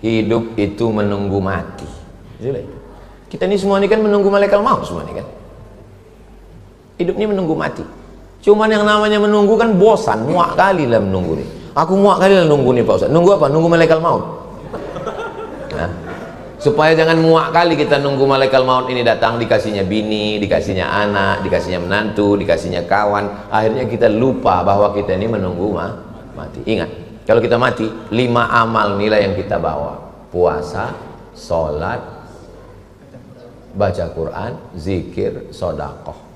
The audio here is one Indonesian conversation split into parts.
hidup itu menunggu mati. Kita ini semua ini kan menunggu malaikat maut semua ini kan. Hidup ini menunggu mati. Cuman yang namanya menunggu kan bosan, muak kali lah menunggu nih. Aku muak kali lah nunggu nih Pak Ustaz. Nunggu apa? Nunggu malaikat maut. Nah, supaya jangan muak kali kita nunggu malaikat maut ini datang, dikasihnya bini, dikasihnya anak, dikasihnya menantu, dikasihnya kawan. Akhirnya kita lupa bahwa kita ini menunggu mati. Ingat, kalau kita mati, 5 amal nilai yang kita bawa: puasa, sholat, baca Quran, zikir, sodakoh.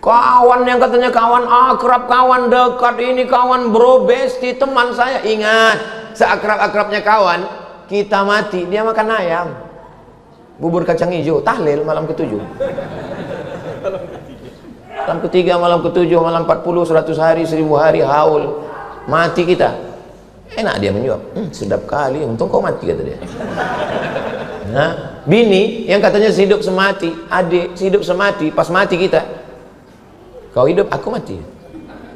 Kawan yang katanya kawan akrab, kawan dekat, ini kawan bro, besti, teman saya. Ingat, seakrab-akrabnya kawan, kita mati, dia makan ayam, bubur kacang hijau, tahlil malam ke-7, malam ke-3, malam ke-7, malam 40, 100 hari, 1000 hari, haul. Mati kita, enak dia menjawab, sedap kali, untung kau mati, kata dia. Nah, bini yang katanya sehidup semati, adik sehidup semati, pas mati kita, kau hidup, aku mati.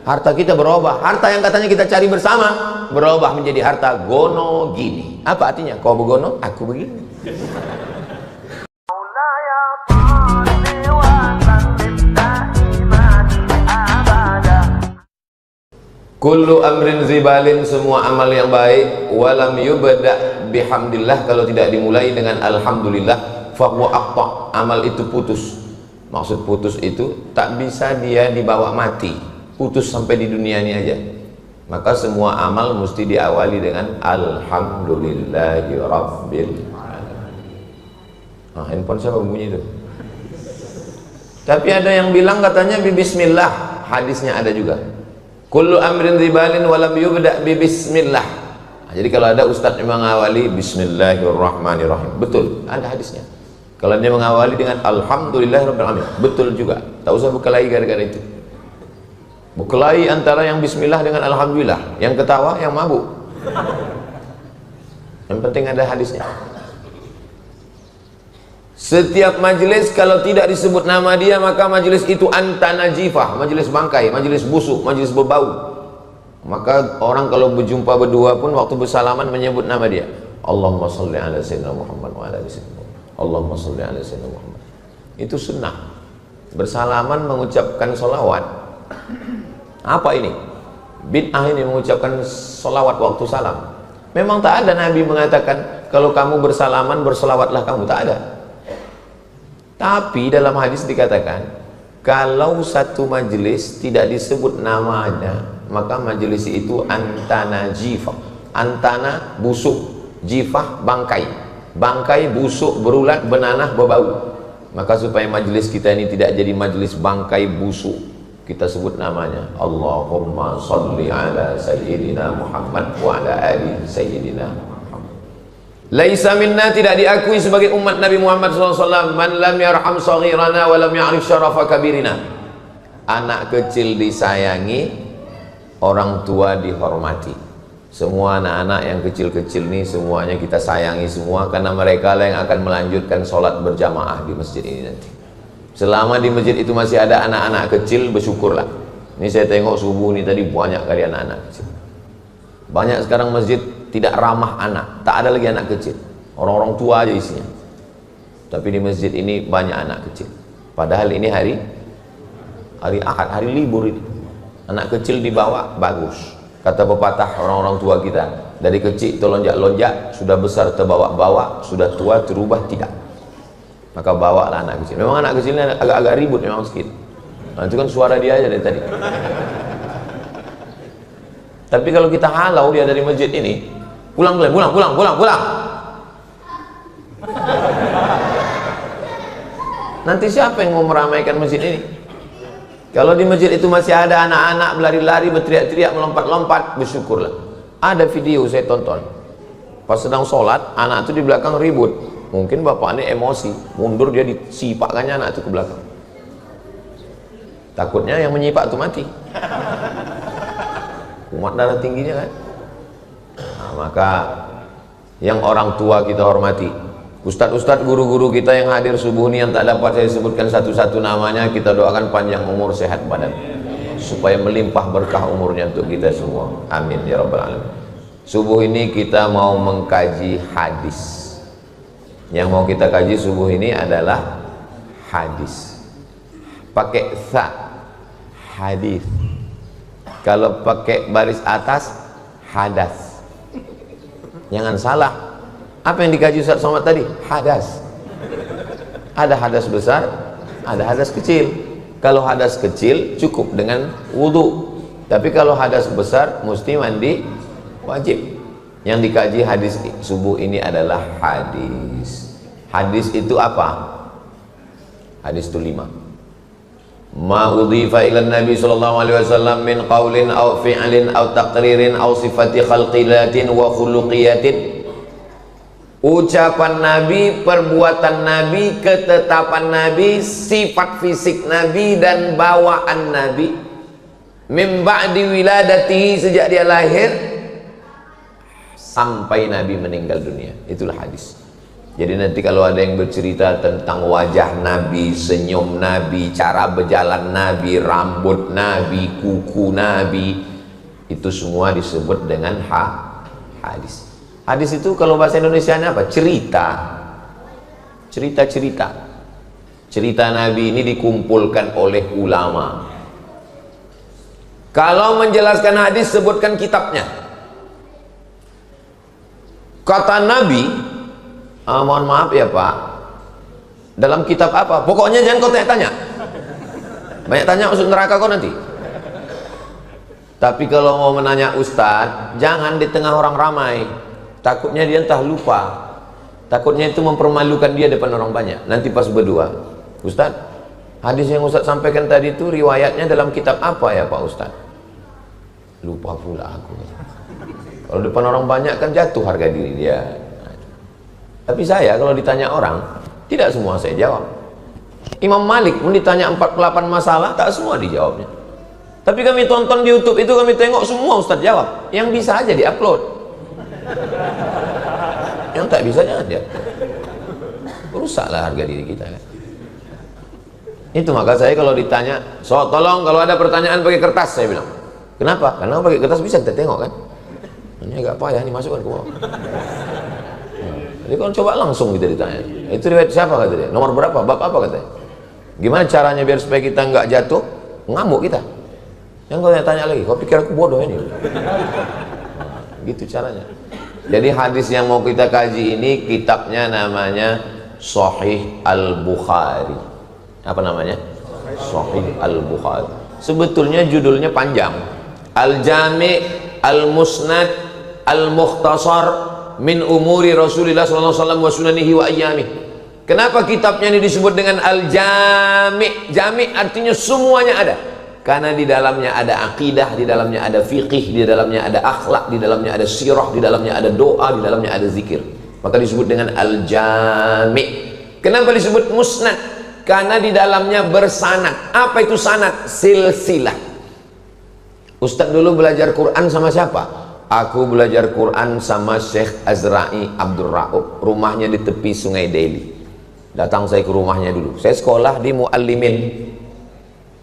Harta kita berubah, harta yang katanya kita cari bersama berubah menjadi harta gono gini. Apa artinya? Kau begono, aku begini. Kullu amrin zibalin, semua amal yang baik, walam yubda bihamdillah, kalau tidak dimulai dengan alhamdulillah, fahuwa aqta, amal itu putus. Maksud putus itu tak bisa dia dibawa mati, putus sampai di dunia ini aja. Maka semua amal mesti diawali dengan alhamdulillahi rabbil alamin. Handphone siapa bunyi itu? Tapi ada yang bilang katanya bismillah, hadisnya ada juga. Kullu amrin zibalin walam yubda bismillah. Jadi kalau ada ustadz yang mengawali bismillahirrahmanirrahim, betul, ada hadisnya. Kalau dia mengawali dengan alhamdulillahirrahmanirrahim, betul juga. Tak usah berkelahi gara-gara itu. Berkelahi antara yang bismillah dengan alhamdulillah, yang ketawa, yang mabuk. Yang penting ada hadisnya. Setiap majelis kalau tidak disebut nama dia, maka majelis itu antanajifah, majelis bangkai, majelis busuk, majelis berbau. Maka orang kalau berjumpa berdua pun waktu bersalaman menyebut nama dia. Allahumma salli ala sayyidina Muhammad wa ala ali sayyidina Muhammad. Allahumma salli ala sayyidina Muhammad. Itu sunnah. Bersalaman mengucapkan solawat. Apa ini? Bid'ah ini mengucapkan solawat waktu salam. Memang tak ada Nabi mengatakan kalau kamu bersalaman bersolawatlah kamu, tak ada. Tapi dalam hadis dikatakan kalau satu majelis tidak disebut namanya, maka majelis itu antana jifah. Antana busuk, jifah bangkai. Bangkai busuk, berulat, benanah, berbau. Maka supaya majelis kita ini tidak jadi majelis bangkai busuk, kita sebut namanya Allahumma salli ala sayyidina Muhammad wa ala ali sayyidina Muhammad. Laisa minna, tidak diakui sebagai umat Nabi Muhammad SAW, man lam yarham saghirana wa lam ya'rif syarafa kabirina. Anak kecil disayangi, orang tua dihormati. Semua anak-anak yang kecil-kecil ini semuanya kita sayangi semua, karena mereka lah yang akan melanjutkan sholat berjamaah di masjid ini nanti. Selama di masjid itu masih ada anak-anak kecil, bersyukurlah. Ini saya tengok subuh ini tadi banyak kali anak-anak kecil. Banyak sekarang masjid tidak ramah anak, tak ada lagi anak kecil, orang-orang tua aja isinya. Tapi di masjid ini banyak anak kecil. Padahal ini hari Ahad, hari libur itu. Anak kecil dibawa bagus. Kata pepatah orang-orang tua kita, dari kecil terlonjak-lonjak, sudah besar terbawa-bawa, sudah tua terubah tidak. Maka bawalah anak kecil. Memang anak kecilnya agak-agak ribut memang sedikit. Nah, itu kan suara dia aja dari tadi. Tapi kalau kita halau dia dari masjid ini, pulang. Nanti siapa yang mau meramaikan masjid ini? Kalau di masjid itu masih ada anak-anak berlari-lari, berteriak-teriak, melompat-lompat, bersyukurlah. Ada video saya tonton, pas sedang sholat, anak itu di belakang ribut. Mungkin bapaknya emosi, mundur, dia disipakkannya anak itu ke belakang. Takutnya yang menyipak itu mati. Umat darah tingginya kan. Nah, maka yang orang tua kita hormati. Ustadz-ustadz, guru-guru kita yang hadir subuh ini yang tak dapat saya sebutkan satu-satu namanya, kita doakan panjang umur, sehat badan, supaya melimpah berkah umurnya untuk kita semua. Amin ya rabbal alamin. Subuh ini kita mau mengkaji hadis. Yang mau kita kaji subuh ini adalah hadis. Pakai tha, hadis. Kalau pakai baris atas, hadas. Jangan salah. Apa yang dikaji Ustaz Somad tadi? Hadas. Ada hadas besar, ada hadas kecil. Kalau hadas kecil cukup dengan wudu. Tapi kalau hadas besar mesti mandi wajib. Yang dikaji hadis subuh ini adalah hadis. Hadis itu apa? Hadis itu 5. Ma udhifa ila Nabi sallallahu alaihi wasallam min qaulin aw fi'lin aw taqririn aw sifati khalqilatin wa khuluqiyatin. Ucapan Nabi, perbuatan Nabi, ketetapan Nabi, sifat fisik Nabi dan bawaan Nabi min ba'di wiladatihi, sejak dia lahir sampai Nabi meninggal dunia. Itulah hadis. Jadi nanti kalau ada yang bercerita tentang wajah Nabi, senyum Nabi, cara berjalan Nabi, rambut Nabi, kuku Nabi, itu semua disebut dengan hadis. Hadis itu kalau bahasa Indonesianya apa? Cerita. Cerita-cerita. Cerita Nabi ini dikumpulkan oleh ulama. Kalau menjelaskan hadis, sebutkan kitabnya. Kata Nabi, mohon maaf ya Pak, dalam kitab apa? Pokoknya jangan kau tanya-tanya. Banyak tanya masuk neraka kau nanti. Tapi kalau mau menanya Ustadz, jangan di tengah orang ramai. Takutnya dia entah lupa. Takutnya itu mempermalukan dia depan orang banyak. Nanti pas berdua, Ustadz, hadis yang Ustadz sampaikan tadi itu riwayatnya dalam kitab apa ya Pak Ustadz? Lupa pula aku. Kalau depan orang banyak kan jatuh harga diri dia. Tapi saya kalau ditanya orang, tidak semua saya jawab. Imam Malik pun ditanya 48 masalah, tak semua dijawabnya. Tapi kami tonton di YouTube itu, kami tengok semua Ustadz jawab. Yang bisa aja di-upload. Yang tak bisa jangan dia. Rusaklah harga diri kita kan. Itu maka saya kalau ditanya, so tolong kalau ada pertanyaan pakai kertas, saya bilang. Kenapa? Karena pakai kertas bisa kita tengok kan. Ini agak payah nih, masukkan ke bawah. Jadi kalau coba langsung kita ditanya, itu riwayat siapa kata dia, nomor berapa, bab apa katanya, gimana caranya biar supaya kita nggak jatuh, ngamuk kita. Yang kau tanya lagi, kau pikir aku bodoh ini? Gitu caranya. Jadi hadis yang mau kita kaji ini kitabnya namanya Sahih Al-Bukhari. Apa namanya? Sahih Al-Bukhari. Sebetulnya judulnya panjang. Al-Jami' Al-Musnad Al-Mukhtasar min umuri Rasulullah SAW wa sunanihi wa ayyamih. Kenapa kitabnya ini disebut dengan Al-Jami'? Jami' artinya semuanya ada. Karena di dalamnya ada akidah, di dalamnya ada fiqih, di dalamnya ada akhlak, di dalamnya ada sirah, di dalamnya ada doa, di dalamnya ada zikir. Maka disebut dengan Al-Jami'. Kenapa disebut musnad? Karena di dalamnya bersanad. Apa itu sanad? Silsilah. Ustaz dulu belajar Quran sama siapa? Aku belajar Quran sama Syekh Azra'i Abdul Ra'ub. Rumahnya di tepi Sungai Deli. Datang saya ke rumahnya dulu. Saya sekolah di Muallimin.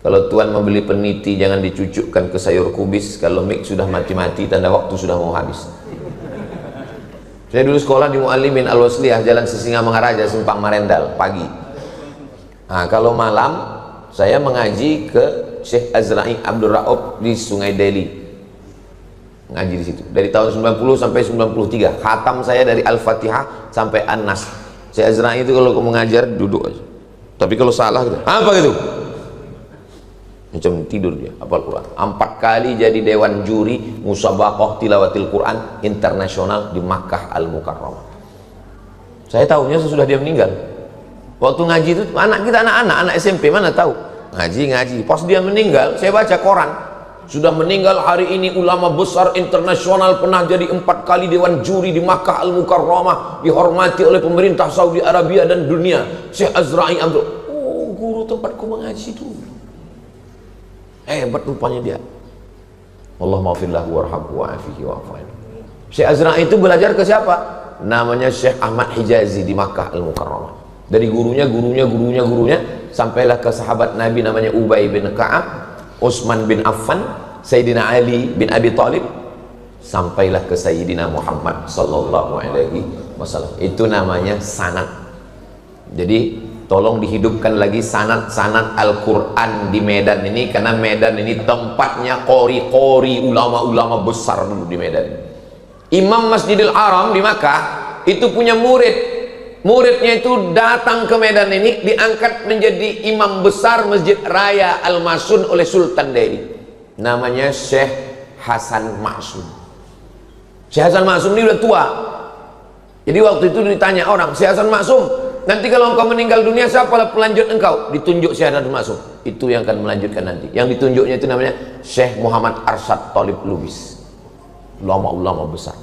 Kalau tuan membeli peniti jangan dicucukkan ke sayur kubis. Kalau mik sudah mati-mati tanda waktu sudah mau habis. Saya dulu sekolah di Muallimin Al-Wasliyah, Jalan Sisingamangaraja, Simpang Marendal, pagi. Nah, kalau malam saya mengaji ke Syekh Azra'i Abdul Ra'ub di Sungai Deli. Ngaji di situ dari tahun 90 sampai 93. Khatam saya dari Al-Fatihah sampai An-Nas. Syekh Azra'i itu kalau mengajar duduk aja. Tapi kalau salah gitu, apa gitu? Macam tidur dia, hafal Quran. 4 kali jadi dewan juri musabaqah tilawatil Quran internasional di Makkah Al-Mukarramah. Saya tahunya sesudah dia meninggal. Waktu ngaji itu anak kita anak SMP mana tahu. Ngaji. Pas dia meninggal, saya baca koran. Sudah meninggal hari ini ulama besar internasional, pernah jadi 4 kali dewan juri di Makkah Al-Mukarramah, dihormati oleh pemerintah Saudi Arabia dan dunia. Syekh Azra'i Abdul. Oh, guru tempatku mengaji dulu. Hebat rupanya dia. Allahumma firlahu warhamhu wa'afihi wa'afain. Syekh Azra'i itu belajar ke siapa? Namanya Syekh Ahmad Hijazi di Makkah Al-Mukarramah. Dari gurunya sampailah ke sahabat Nabi namanya Ubay bin Ka'ab, Utsman bin Affan, Sayyidina Ali bin Abi Thalib. sampailah ke Sayyidina Muhammad sallallahu alaihi wasallam. Itu namanya sanad. Jadi tolong dihidupkan lagi sanad-sanad Al-Quran di Medan ini, karena Medan ini tempatnya qori-qori, ulama-ulama besar dulu di Medan. Imam Masjidil Haram di Makkah itu punya muridnya itu datang ke Medan ini, diangkat menjadi imam besar Masjid Raya Al-Masun oleh Sultan Delhi, namanya Syekh Hasan Ma'sum. Syekh Hasan Ma'sum ini udah tua. Jadi waktu itu ditanya orang, Syekh Hasan Ma'sum, nanti kalau engkau meninggal dunia siapa pelanjut engkau? Ditunjuk Syekh Hasan Ma'sum, itu yang akan melanjutkan nanti. Yang ditunjuknya itu namanya Syekh Muhammad Arsyad Talib Lubis, ulama-ulama besar.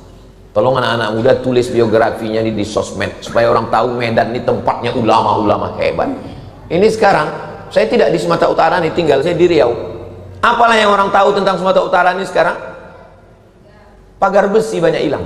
Tolong anak-anak muda tulis biografinya di sosmed supaya orang tahu Medan ini tempatnya ulama-ulama hebat. Ini sekarang saya tidak di Sumatera Utara nih, tinggal saya di Riau. Apalah yang orang tahu tentang Sumatera Utara ini sekarang? Pagar besi banyak hilang.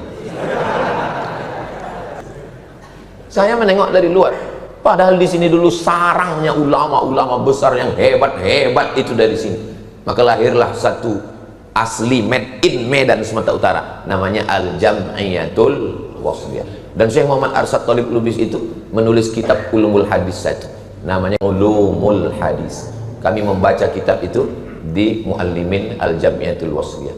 Saya menengok dari luar, padahal di sini dulu sarangnya ulama-ulama besar yang hebat-hebat itu dari sini. Maka lahirlah satu asli made in Medan Sumatera Utara, namanya Al-Jam'iyatul Wasthiyah. Dan Syekh Muhammad Arsyad Talib Lubis itu menulis kitab Ulumul Hadis satu, namanya Ulumul Hadis. Kami membaca kitab itu di Muallimin Al-Jam'iyatul Wasthiyah.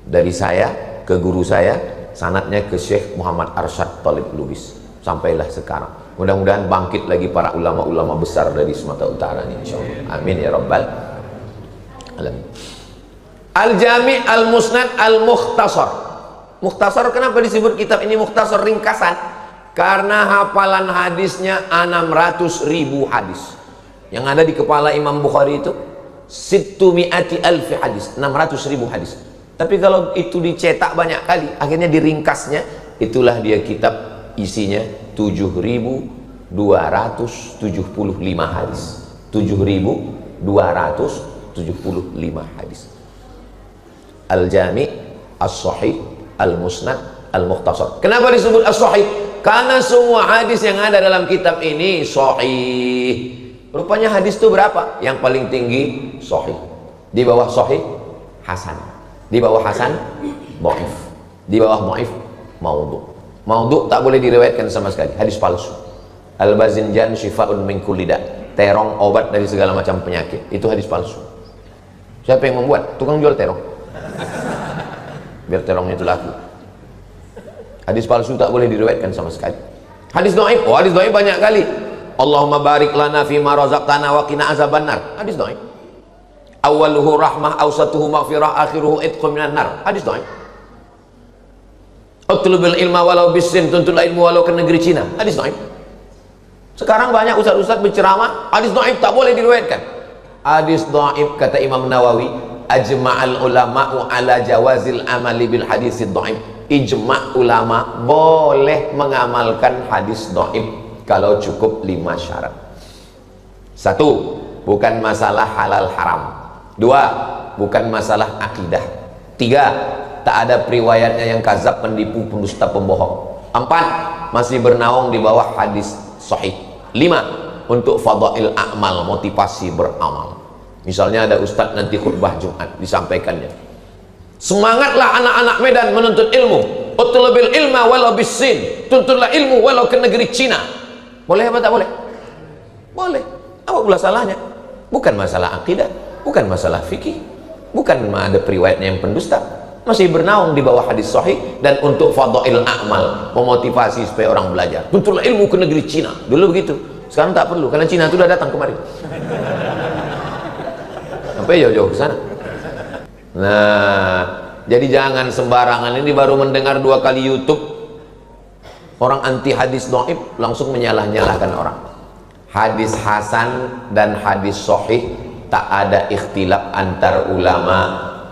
Dari saya ke guru saya, sanadnya ke Syekh Muhammad Arsyad Talib Lubis, sampailah sekarang. Mudah-mudahan bangkit lagi para ulama-ulama besar dari Sumatera Utara ini, insyaallah. Amin ya rabbal alamin. Al-Jami' Al-Musnad Al-Mukhtasar. Mukhtasar, kenapa disebut kitab ini mukhtasar, ringkasan? Karena hafalan hadisnya 600.000 hadis. Yang ada di kepala Imam Bukhari itu 600.000 hadis, 600.000 hadis. Tapi kalau itu dicetak banyak kali, akhirnya diringkasnya, itulah dia kitab, isinya 7.275 hadis. 7.275 hadis. Al-Jami' As-Sahih Al-Musnad Al-Mukhtasar. Kenapa disebut As-Sahih? Karena semua hadis yang ada dalam kitab ini sahih. Rupanya hadis itu berapa? Yang paling tinggi sahih. Di bawah sahih hasan. Di bawah hasan dhaif. Di bawah dhaif maudhu'. Maudhu' tak boleh diriwayatkan sama sekali, hadis palsu. Al-Bazinjan Syifa'un min kulli da'. Terong obat dari segala macam penyakit. Itu hadis palsu. Siapa yang membuat? Tukang jual terong. Biar terongnya itu laku. Hadis palsu tak boleh diriwayatkan sama sekali. Hadis dhaif, oh hadis dhaif banyak kali. Allahumma barik lana fima razaqtana wa qina azabannar. Hadis dhaif. Awaluhu rahmah, awsatuhu maghfirah, akhiruhu itqun minan nar. Hadis dhaif. Utlubil ilma walau bisin, tuntutlah ilmu walau ke negeri Cina. Hadis dhaif. Sekarang banyak ustaz-ustaz berceramah, hadis dhaif tak boleh diriwayatkan. Hadis dhaif, kata Imam Nawawi, ajma'al ulama'u ala jawazil amali bil hadis dhaif. Ijma' ulama boleh mengamalkan hadis dhaif kalau cukup 5 syarat. 1, bukan masalah halal haram. 2, bukan masalah akidah. 3, tak ada periwayatnya yang kazab, penipu, pendusta, pembohong. 4, masih bernaung di bawah hadis sahih. 5, untuk fadail a'mal, motivasi beramal. Misalnya ada ustadz nanti khutbah Jumat, disampaikannya, semangatlah anak-anak Medan menuntut ilmu, utlubil ilma walau bisin, tuntutlah ilmu walau ke negeri Cina. Boleh apa tak boleh? Boleh. Apa pula salahnya? Bukan masalah akidah, bukan masalah fikih, bukan ada periwayatnya yang pendusta, masih bernaung di bawah hadis sahih. Dan untuk fadail a'mal, memotivasi supaya orang belajar, tuntutlah ilmu ke negeri Cina. Dulu begitu, sekarang tak perlu, karena Cina itu sudah datang kemari. Sampai jauh-jauh ke sana. Nah, jadi jangan sembarangan. Ini baru mendengar 2 kali YouTube, orang anti hadis dhaif langsung menyalah-nyalahkan orang. Hadis hasan dan hadis sahih tak ada ikhtilaf antar ulama,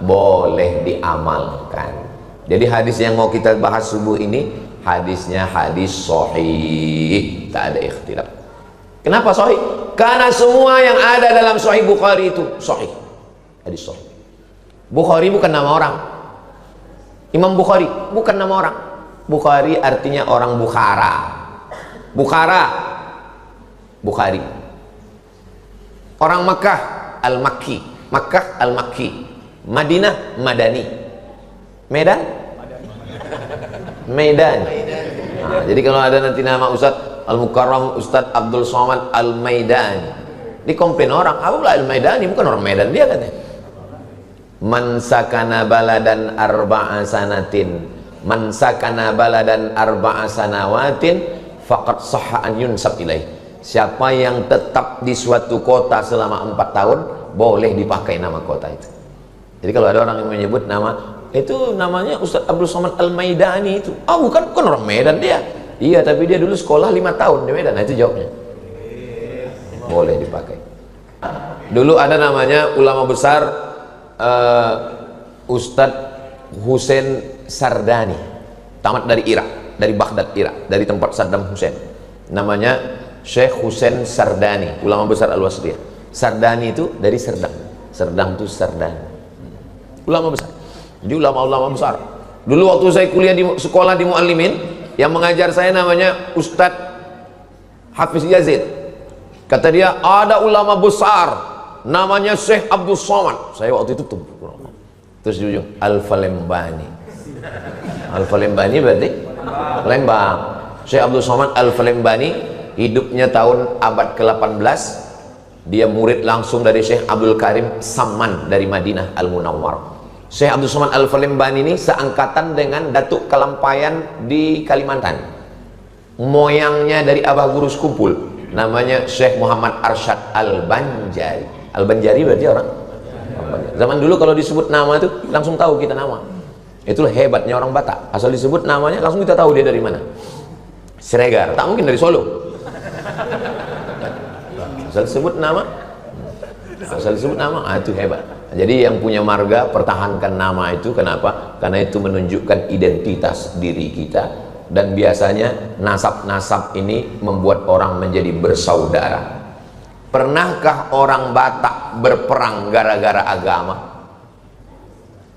boleh diamalkan. Jadi hadis yang mau kita bahas subuh ini, hadisnya hadis sahih, tak ada ikhtilaf. Kenapa sahih? Karena semua yang ada dalam Sahih Bukhari itu sahih. Hadis sahih. Bukhari bukan nama orang. Imam Bukhari bukan nama orang. Bukhari artinya orang Bukhara. Bukhara, Bukhari. Orang Makkah, Al-Makki. Makkah, Al-Makki. Madinah, Madani. Medan, Medan. Nah, jadi kalau ada nanti nama Ustadz Al-Mukarram Ustadz Abdul Somad Al-Maidani, dikomplain orang, apa pula Al-Maidani, bukan orang Medan dia katanya. Man sakana baladan arba'a sanatin, man sakana baladan arba'a sanawatin faqad sahha an yunsab ilaih. Siapa yang tetap di suatu kota selama 4 tahun, boleh dipakai nama kota itu. Jadi kalau ada orang yang menyebut nama itu namanya Ustadz Abdul Somad Al-Maidani itu, bukan orang Medan dia. Iya, tapi dia dulu sekolah 5 tahun di Medan. Nah, itu jawabnya. Boleh dipakai. Dulu ada namanya ulama besar Ustadz Hussein Sardani, tamat dari Irak, dari Baghdad, Irak, dari tempat Saddam Hussein. Namanya Syekh Hussein Sardani, ulama besar Al-Wasliyah. Sardani itu dari Serdang. Serdang itu Sardani. Ulama besar. Jadi ulama-ulama besar. Dulu waktu saya kuliah di sekolah di Muallimin, yang mengajar saya namanya Ustadz Hafiz Yazid. Kata dia, ada ulama besar namanya Syekh Abdul Somad. Saya waktu itu tuh terus di ujung Al-Falembani. Al-Falembani berarti Lembang. Syekh Abdul Somad Al-Falembani hidupnya tahun abad ke-18. Dia murid langsung dari Syekh Abdul Karim Saman dari Madinah Al-Munawwar. Syekh Abdul Somad Al-Falembani ini seangkatan dengan Datuk Kalampayan di Kalimantan. Moyangnya dari Abah Guru Sekumpul, namanya Syekh Muhammad Arsyad Al-Banjari. Al-Banjari berarti orang zaman dulu kalau disebut nama itu langsung tahu kita nama. Itulah hebatnya orang Batak, asal disebut namanya langsung kita tahu dia dari mana. Siregar, tak mungkin dari Solo. Asal disebut nama, itu hebat. Jadi yang punya marga pertahankan nama itu. Kenapa? Karena itu menunjukkan identitas diri kita. Dan biasanya nasab-nasab ini membuat orang menjadi bersaudara. Pernahkah orang Batak berperang gara-gara agama?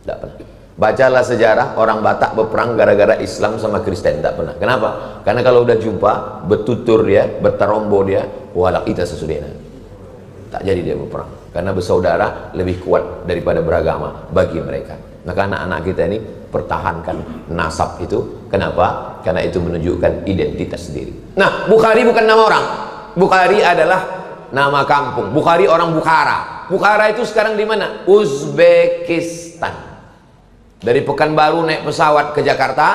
Tidak pernah. Bacalah sejarah orang Batak berperang gara-gara Islam sama Kristen. Tidak pernah. Kenapa? Karena kalau udah jumpa, bertutur dia, bertarombo dia, walak ita sesudena. Tak jadi dia berperang. Karena bersaudara lebih kuat daripada beragama bagi mereka. Maka anak-anak kita ini pertahankan nasab itu. Kenapa? Karena itu menunjukkan identitas diri. Nah, Bukhari bukan nama orang. Bukhari adalah nama kampung. Bukhari orang Bukhara. Bukhara itu sekarang di mana? Uzbekistan. Dari Pekanbaru naik pesawat ke Jakarta,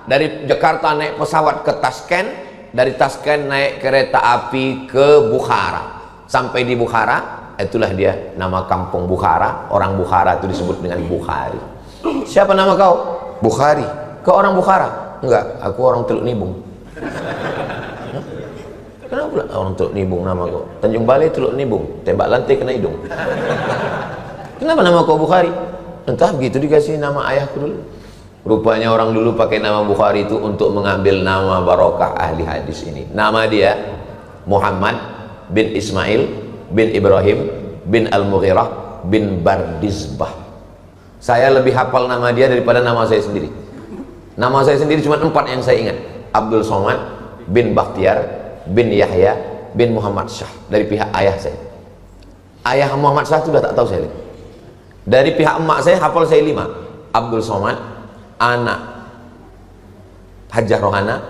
dari Jakarta naik pesawat ke Tashkent, dari Tashkent naik kereta api ke Bukhara. Sampai di Bukhara, itulah dia nama kampung Bukhara. Orang Bukhara itu disebut dengan Bukhari. Siapa nama kau? Bukhari. Kau orang Bukhara? Enggak, aku orang Teluk Nibung. Kenapa pula orang Teluk Nibung nama kau? Tanjung Balai Teluk Nibung, tembak lantai kena hidung. Kenapa nama kau Bukhari? Entah, begitu dikasih nama ayahku dulu. Rupanya orang dulu pakai nama Bukhari itu untuk mengambil nama barokah ahli hadis ini. Nama dia Muhammad bin Ismail bin Ibrahim bin Al-Mughirah bin Bardizbah. Saya lebih hafal nama dia daripada nama saya sendiri. Nama saya sendiri cuma 4 yang saya ingat. Abdul Somad bin Bakhtiar bin Yahya bin Muhammad Shah, dari pihak ayah saya. Ayah Muhammad Shah itu sudah tak tahu saya. Dari pihak emak saya hafal saya 5. Abdul Somad, anak Hajjah Rohana,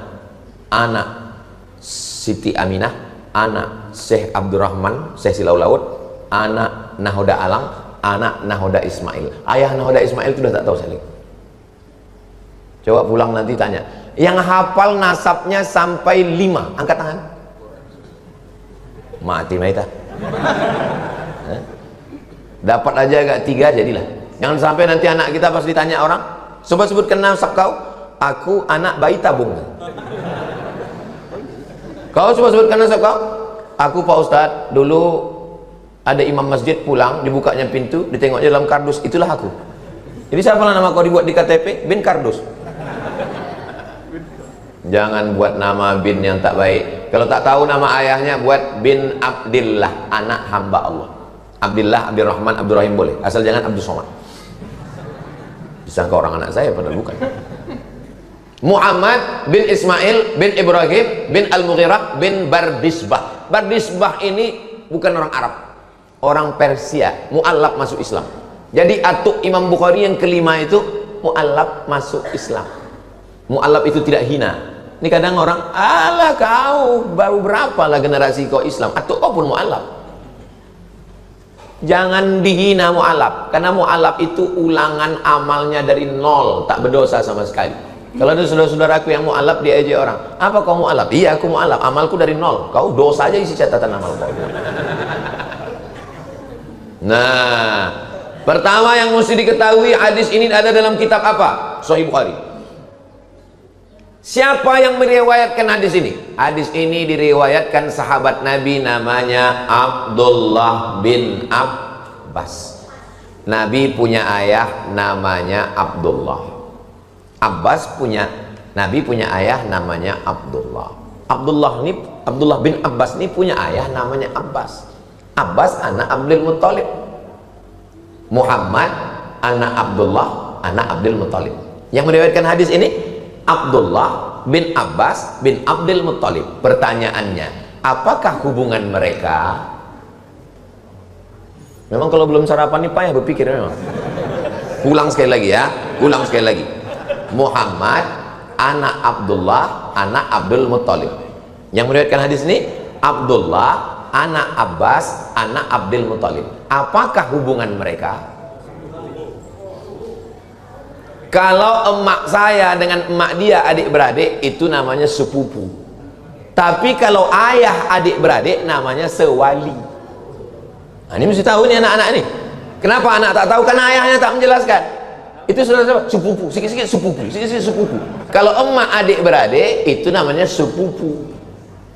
anak Siti Aminah, anak Syekh Abdurrahman, Syekh Silau Laut, anak Nahoda Alang, anak Nahoda Ismail. Ayah Nahoda Ismail itu sudah tak tahu saya. Coba pulang nanti tanya. Yang hafal nasabnya sampai 5, angkat tangan. Mati maita. Dapat aja agak 3 jadilah. Jangan sampai nanti anak kita pas ditanya orang, coba sebutkan nasab kau. Aku anak bayi tabung. Kau coba sebutkan nasab kau. Aku Pak Ustadz, dulu ada imam masjid pulang, dibukanya pintu, ditengoknya dalam kardus, itulah aku. Jadi siapa nama kau dibuat di KTP? Bin Kardus. Jangan buat nama bin yang tak baik. Kalau tak tahu nama ayahnya, buat bin Abdillah, anak hamba Allah. Abdillah, Abdurrahman, Abdurrahim boleh, asal jangan Abdul Somad. Disangka orang anak saya, padahal bukan. Muhammad bin Ismail bin Ibrahim bin Al-Mughirah bin Bardizbah. Bardizbah ini bukan orang Arab, orang Persia, mu'allaf masuk Islam. Jadi atuk Imam Bukhari yang kelima itu mu'allaf masuk Islam. Mu'allaf itu tidak hina. Ini kadang orang, alah kau baru berapa lah generasi kau Islam, atau kau pun mu'allaf. Jangan dihina mu'allaf, karena mu'allaf itu ulangan amalnya dari nol, tak berdosa sama sekali. Kalau ada saudara-saudaraku yang mu'allaf, dia aja orang, apa kau mu'allaf? Iya aku mu'allaf, amalku dari nol. Kau dosa aja isi catatan amal kau. Nah, pertama yang mesti diketahui, hadis ini ada dalam kitab apa? Sahih Bukhari. Siapa yang meriwayatkan hadis ini? Hadis ini diriwayatkan sahabat Nabi namanya Abdullah bin Abbas. Nabi punya ayah namanya Abdullah. Nabi punya ayah namanya Abdullah. Abdullah bin Abbas ini punya ayah namanya Abbas. Abbas anak Abdul Muttalib. Muhammad anak Abdullah anak Abdul Muttalib. Yang meriwayatkan hadis ini Abdullah bin Abbas bin Abdul Muttalib. Pertanyaannya, apakah hubungan mereka? Memang kalau belum sarapan ini payah berpikir memang. Ulang sekali lagi ya, ulang sekali lagi. Muhammad anak Abdullah anak Abdul Muttalib. Yang meriwayatkan hadis ini Abdullah anak Abbas anak Abdul Muttalib. Apakah hubungan mereka? Kalau emak saya dengan emak dia adik-beradik, itu namanya sepupu. Tapi kalau ayah adik-beradik namanya sewali. Nah, ini mesti tahu nih anak-anak nih. Kenapa anak tak tahu? Karena ayahnya tak menjelaskan. Itu saudara sepupu, sikit-sikit sepupu, sikit-sikit sepupu. Kalau emak adik-beradik itu namanya sepupu.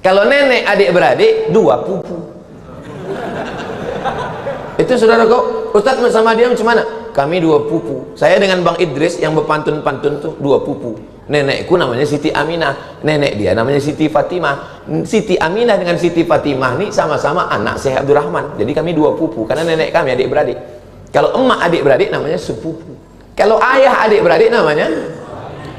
Kalau nenek adik-beradik dua pupu. Itu saudara kok, Ustadz sama dia macam mana? Kami dua pupu. Saya dengan Bang Idris yang berpantun-pantun tuh dua pupu. Nenekku namanya Siti Aminah, nenek dia namanya Siti Fatimah. Siti Aminah dengan Siti Fatimah ini sama-sama anak Syekh Abdurrahman. Jadi kami dua pupu karena nenek kami adik-beradik. Kalau emak adik-beradik namanya sepupu. Kalau ayah adik-beradik namanya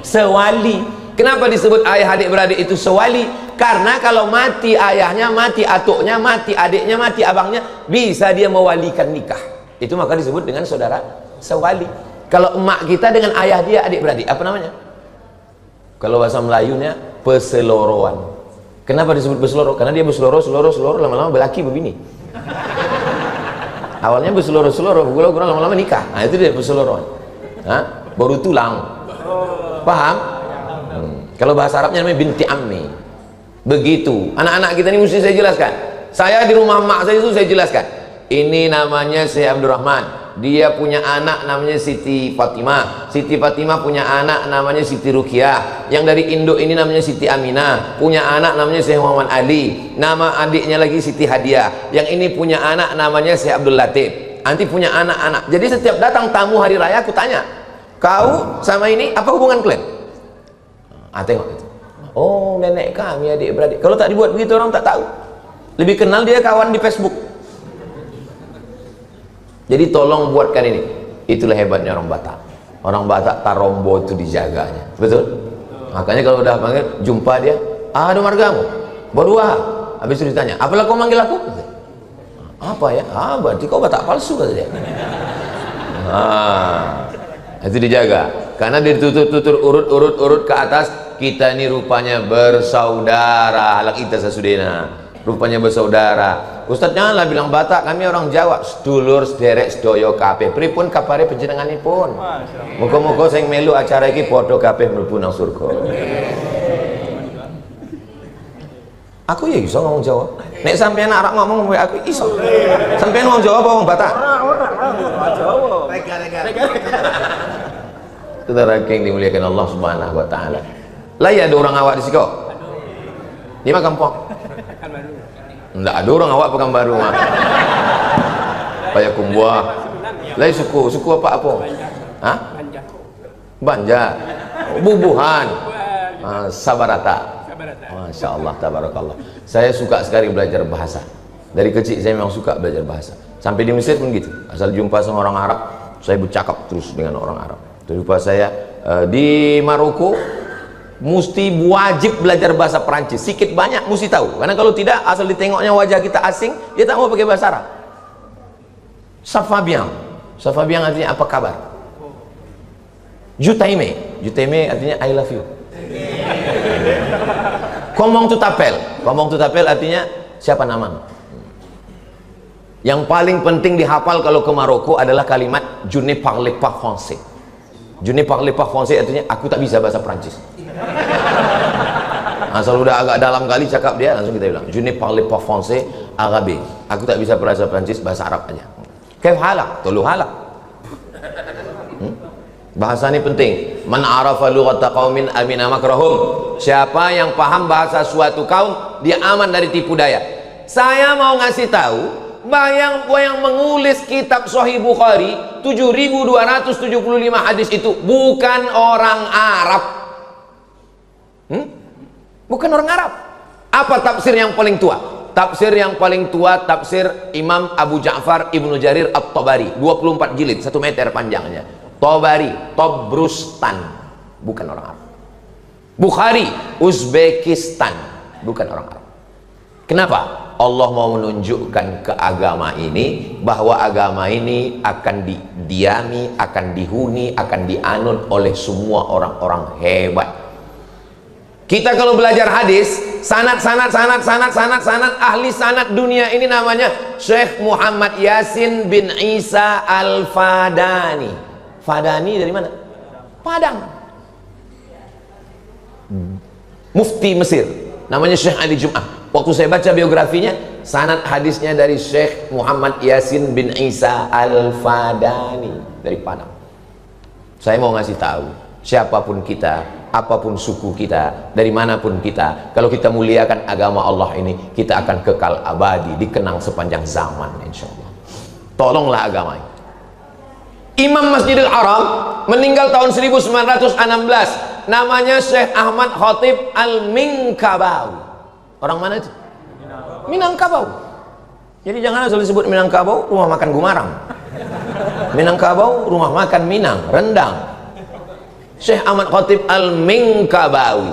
sewali. Kenapa disebut ayah adik-beradik itu sewali? Karena kalau mati ayahnya, mati atuknya, mati adiknya, mati abangnya, bisa dia mewalikan nikah. Itu maka disebut dengan saudara sewali. Kalau emak kita dengan ayah dia adik-beradik, apa namanya? Kalau bahasa Melayunya peseloroan. Kenapa disebut berseloro? Karena dia berseloro, lama-lama berlaki berbini. Awalnya berseloro, gula-gula lama-lama nikah. Nah, itu dia berseloroan. Baru tulang. Paham? Kalau bahasa Arabnya namanya binti ammi. Begitu. Anak-anak kita ini mesti saya jelaskan. Saya di rumah emak saya itu saya jelaskan. Ini namanya Syekh Abdurrahman. Dia punya anak namanya Siti Fatimah. Siti Fatimah punya anak namanya Siti Ruqyah. Yang dari induk ini namanya Siti Aminah. Punya anak namanya Syekh Muhammad Ali. Nama adiknya lagi Siti Hadiah. Yang ini punya anak namanya Syekh Abdul Latif. Nanti punya anak-anak. Jadi setiap datang tamu hari raya aku tanya, kau sama ini apa hubungan kalian? Tengok itu. Oh, nenek kami adik-beradik. Kalau tak dibuat begitu orang tak tahu. Lebih kenal dia kawan di Facebook. Jadi tolong buatkan ini. Itulah hebatnya orang Batak. Orang Batak tarombo itu dijaganya. Betul? Makanya kalau udah panggil, jumpa dia, ada margamu? Baru habis itu ditanya, apalah kau manggil aku? Apa ya? Berarti kau Batak palsu kata dia. Itu dijaga. Karena ditutur urut ke atas, kita ini rupanya bersaudara. Halak kita sasudena. Rupanya bersaudara. Ustadz janganlah bilang Batak, kami orang Jawa. Sedulur sederek sedoyo kabeh. Pripun kapare panjenenganipun? Muga-muga sing melu acara iki padha kabeh mlebu nang surga. Aku ya iso ngomong Jawa. Nek sampeyan arek ngomong kowe aku iso. Sampeyan wong Jawa apa wong Batak? Jawa. Saudara yang dimuliakan Allah Subhanahu wa taala. Lah ya ada orang awak di siko. Di mana kampung? Enggak ada orang awak Pekanbaru mah. Payakumbuh. Lain suku apa? Hah? Banjar. Bubuhan. Sabarata. Masya Allah, tabarakallah. Saya suka sekali belajar bahasa. Dari kecil saya memang suka belajar bahasa. Sampai di Mesir pun gitu. Asal jumpa sama orang Arab, saya bercakap terus dengan orang Arab. Jumpa saya di Maroko, mesti wajib belajar bahasa Perancis. Sikit banyak mesti tahu. Karena kalau tidak, asal ditengoknya wajah kita asing, dia tak mau pakai bahasa Arab. Ça va bien. Ça va bien artinya apa kabar? Jutaime artinya I love you. Komong tutapel. Komong tutapel artinya siapa nama? Yang paling penting dihafal kalau ke Maroko adalah kalimat "Je ne parle pas français". Je ne parle pas français artinya aku tak bisa bahasa Prancis. Asal udah agak dalam kali cakap dia, langsung kita bilang "Je ne parle pas français arabe". Aku tak bisa bahasa Prancis, bahasa Arab aja. Kaif halak? Tolu halak. Bahasa ini penting. Man arafa lughata qaumin amina makrahum. Siapa yang paham bahasa suatu kaum, dia aman dari tipu daya. Saya mau ngasih tahu, yang mengulis kitab Sahih Bukhari 7275 hadis itu bukan orang Arab. Bukan orang Arab. Apa tafsir yang paling tua? Tafsir yang paling tua tafsir Imam Abu Ja'far Ibnu Jarir At-Tabari, 24 jilid, 1 meter panjangnya. Tabari, Tobrustan, bukan orang Arab. Bukhari, Uzbekistan, bukan orang Arab. Kenapa? Allah mau menunjukkan ke agama ini bahwa agama ini akan didiami, akan dihuni, akan dianut oleh semua orang-orang hebat. Kita kalau belajar hadis, sanad ahli sanad dunia ini namanya Syekh Muhammad Yasin bin Isa Al-Fadani. Fadani dari mana? Padang. Mufti Mesir, namanya Syekh Ali Jum'ah. Waktu saya baca biografinya, sanad hadisnya dari Syekh Muhammad Yasin bin Isa Al-Fadani dari Padang. Saya mau ngasih tahu, siapapun kita, apapun suku kita, dari manapun kita, kalau kita muliakan agama Allah ini, kita akan kekal abadi, dikenang sepanjang zaman, insya Allah. Tolonglah agama ini. Imam Masjidil Haram meninggal tahun 1916, namanya Syekh Ahmad Khatib Al-Minkabawi. Orang mana itu? Minangkabau. Jadi jangan asal disebut Minangkabau rumah makan Gumarang. Minangkabau rumah makan Minang, rendang. Syekh Ahmad Khatib Al-Minkabawi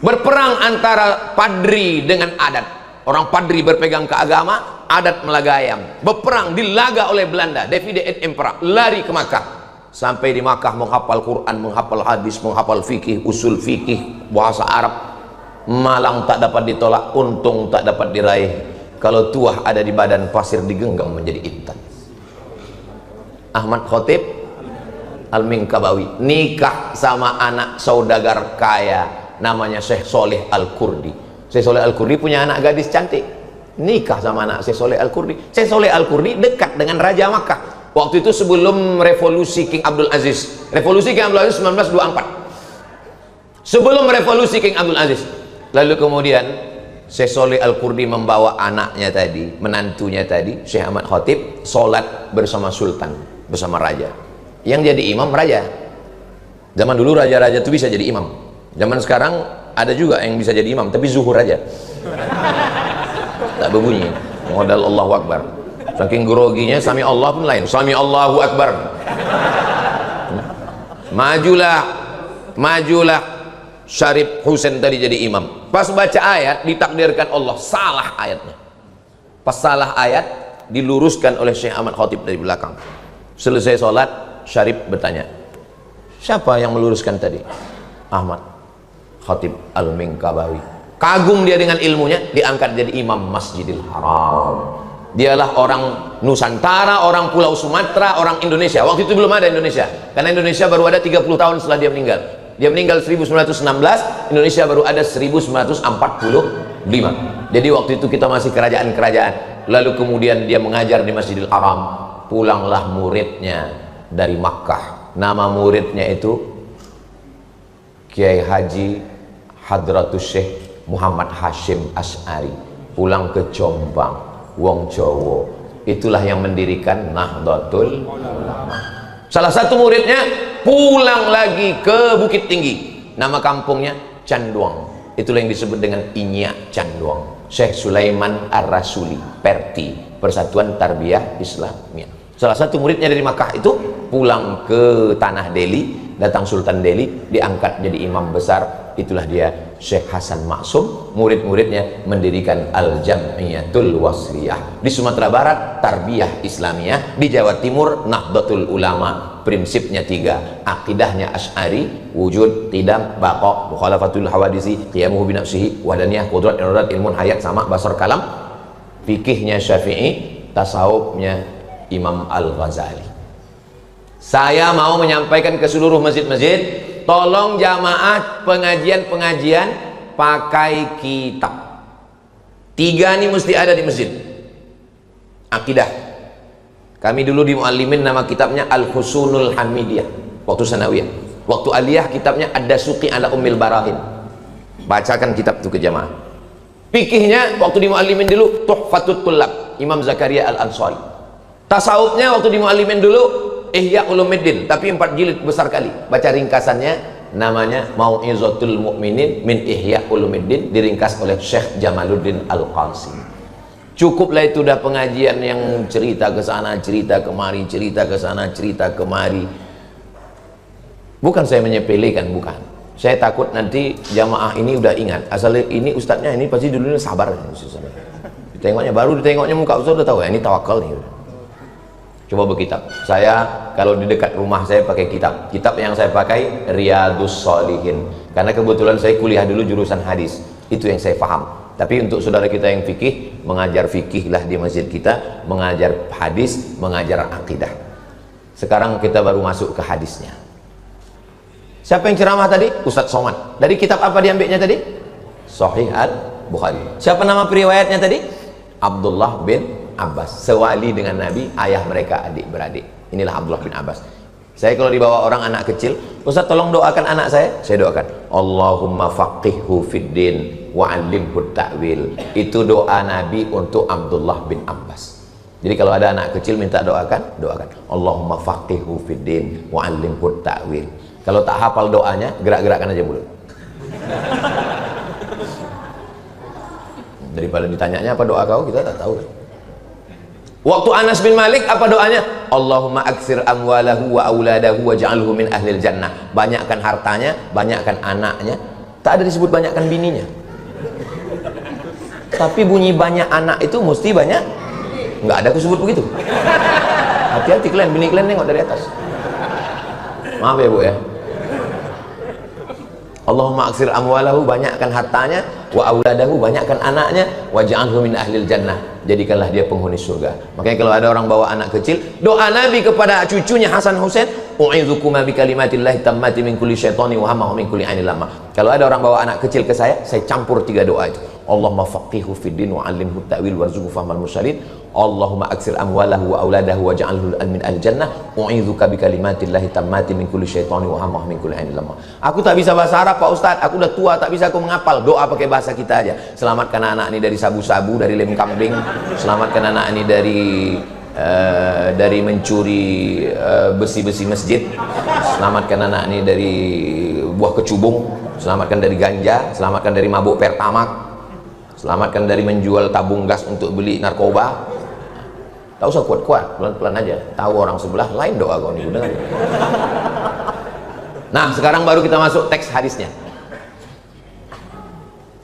berperang antara padri dengan adat. Orang padri berpegang ke agama, adat melagayam. Berperang, dilaga oleh Belanda, Divided Empire, lari ke Makkah. Sampai di Makkah menghafal Quran, menghafal hadis, menghafal fikih, usul fikih, bahasa Arab. Malang tak dapat ditolak, untung tak dapat diraih. Kalau tuah ada di badan, pasir digenggam menjadi intan. Ahmad Khatib Al-Minkabawi nikah sama anak saudagar kaya namanya Syekh Soleh Al-Kurdi. Syekh Soleh Al-Kurdi punya anak gadis cantik, nikah sama anak Syekh Soleh Al-Kurdi. Syekh Soleh Al-Kurdi dekat dengan Raja Makkah. Waktu itu sebelum revolusi King Abdul Aziz. Revolusi King Abdul Aziz 1924. Sebelum revolusi King Abdul Aziz. Lalu kemudian Syekh Soleh Al-Kurdi membawa anaknya tadi, menantunya tadi, Syekh Ahmad Khatib, sholat bersama sultan, bersama raja. Yang jadi imam raja. Zaman dulu raja-raja itu bisa jadi imam. Zaman sekarang ada juga yang bisa jadi imam, tapi zuhur aja. Tak berbunyi. Modal Allahu Akbar. Saking groginya sami Allah pun lain. Sami Allahu Akbar. Majulah Syarif Husain tadi jadi imam. Pas baca ayat ditakdirkan Allah salah ayatnya. Pas salah ayat diluruskan oleh Syekh Ahmad Khatib dari belakang. Selesai sholat, Syarif bertanya, siapa yang meluruskan tadi? Ahmad Khatib Al-Minkabawi. Kagum dia dengan ilmunya, diangkat jadi imam Masjidil Haram. Dialah orang Nusantara, orang Pulau Sumatera, orang Indonesia. Waktu itu belum ada Indonesia, karena Indonesia baru ada 30 tahun setelah dia meninggal. Dia meninggal 1916, Indonesia baru ada 1945. Jadi waktu itu kita masih kerajaan-kerajaan. Lalu kemudian dia mengajar di Masjidil Haram. Pulanglah muridnya dari Makkah. Nama muridnya itu Kiai Haji Hadratus Syekh Muhammad Hashim Asy'ari. Pulang ke Jombang, wong Jawa. Itulah yang mendirikan Nahdlatul Ulama. Salah satu muridnya pulang lagi ke Bukit Tinggi, nama kampungnya Canduang. Itulah yang disebut dengan Inyak Canduang. Syekh Sulaiman Ar-Rasuli, Perti, Persatuan Tarbiyah Islamiyah. Salah satu muridnya dari Makkah itu pulang ke tanah Delhi, datang Sultan Delhi, diangkat jadi imam besar. Itulah dia Syekh Hasan Maksum. Murid-muridnya mendirikan Al-Jam'iyatul Wasriyah. Di Sumatera Barat Tarbiyah Islamiyah, di Jawa Timur Nahdlatul Ulama. prinsipnya 3, akidahnya Asy'ari, wujud, qidam, baqa, mukhalafatul hawadisi, qiyamuhu bi nafsihi, wahdaniyah, qudrat, iradat, ilmun, hayat, sama, basar, kalam. Fikihnya Syafi'i, tasawufnya Imam Al-Ghazali. Saya mau menyampaikan ke seluruh masjid-masjid, tolong jamaah pengajian-pengajian pakai kitab. 3 ini mesti ada di masjid. Akidah. Kami dulu di Muallimin nama kitabnya Al-Husunul Hamidiyah waktu sanawiyah. Waktu aliyah kitabnya Ad-Dasuqi ala Ummil Barahin. Bacakan kitab itu ke jamaah. Fikihnya waktu di Muallimin dulu Tuhfatut Tullab Imam Zakaria Al-Ansari. Tasawufnya waktu di Muallimin dulu Ihya Ulumuddin, tapi 4 jilid besar kali. Baca ringkasannya, namanya Mau'izatul Mu'minin min Ihya Ulumuddin, diringkas oleh Syekh Jamaluddin Al-Qasim. Cukuplah itu dah pengajian yang cerita ke sana, cerita kemari, cerita ke sana, cerita kemari. Bukan saya menyepelekan, bukan. Saya takut nanti jamaah ini udah ingat, asal ini ustadznya ini pasti dulunya sabar. Ditengoknya, baru ditengoknya muka ustadz udah tahu ya, ini tawakal nih. Coba berkitab. Saya kalau di dekat rumah saya pakai kitab. Kitab yang saya pakai Riyadhus Shalihin. Karena kebetulan saya kuliah dulu jurusan hadis. Itu yang saya paham. Tapi untuk saudara kita yang fikih, mengajar fikih lah di masjid kita, mengajar hadis, mengajar akidah. Sekarang kita baru masuk ke hadisnya. Siapa yang ceramah tadi? Ustadz Somad. Dari kitab apa diambilnya tadi? Sahih Al-Bukhari. Siapa nama periwayatnya tadi? Abdullah bin Abbas. Sewali dengan Nabi, ayah mereka adik-beradik. Inilah Abdullah bin Abbas. Saya kalau dibawa orang anak kecil, Ustaz tolong doakan anak saya doakan Allahumma faqihhu fid din wa'allimhu ta'wil. Itu doa Nabi untuk Abdullah bin Abbas. Jadi kalau ada anak kecil minta doakan Allahumma faqihhu fid din wa'allimhu ta'wil. Kalau tak hafal doanya, gerak-gerakkan aja mulut. Daripada ditanyanya apa doa kau, kita tak tahu kan. Waktu Anas bin Malik apa doanya? Allahumma aksir amwalahu wa auladahu waj'alhu min ahlil jannah. Banyakkan hartanya, banyakkan anaknya. Tak ada disebut banyakkan bininya. Tapi bunyi banyak anak itu mesti banyak. Enggak ada disebut begitu. Hati-hati kalian, bini kalian nengok dari atas. Maaf ya Bu ya. Allahumma aksir amwalahu, banyakkan hartanya, wa auladahu, banyakkan anaknya, waj'alhu min ahlil jannah, jadikanlah dia penghuni surga. Makanya kalau ada orang bawa anak kecil, doa Nabi kepada cucunya Hasan Husain, u'izukuma bi kalimatillahi tammati min kulli syaitani wa hamma wa min kulli ainil lamma. Kalau ada orang bawa anak kecil ke saya campur 3 doa itu. Allahumma faqihhu fid din wa 'allimhu ta'wil warzuqhu fahmal mursalin. Allahumma aksir amwalahu wa auladahu waj'alhu min al-jannah. U'idzuka bi kalimatillahi tammati min kulli syaitani wa hamma min kulli ainil lamma. Aku tak bisa bahasa Arab Pak Ustaz, aku udah tua tak bisa aku menghafal. Doa pakai bahasa kita aja. Selamatkan anak ini dari sabu-sabu, dari lem kambing. Selamatkan anak ini dari mencuri besi-besi masjid. Selamatkan anak ini dari buah kecubung. Selamatkan dari ganja. Selamatkan dari mabuk pertamak. Selamatkan dari menjual tabung gas untuk beli narkoba. Tak usah kuat-kuat, pelan-pelan aja. Tahu orang sebelah lain doa kau nih, dengar. Nah, sekarang baru kita masuk teks hadisnya.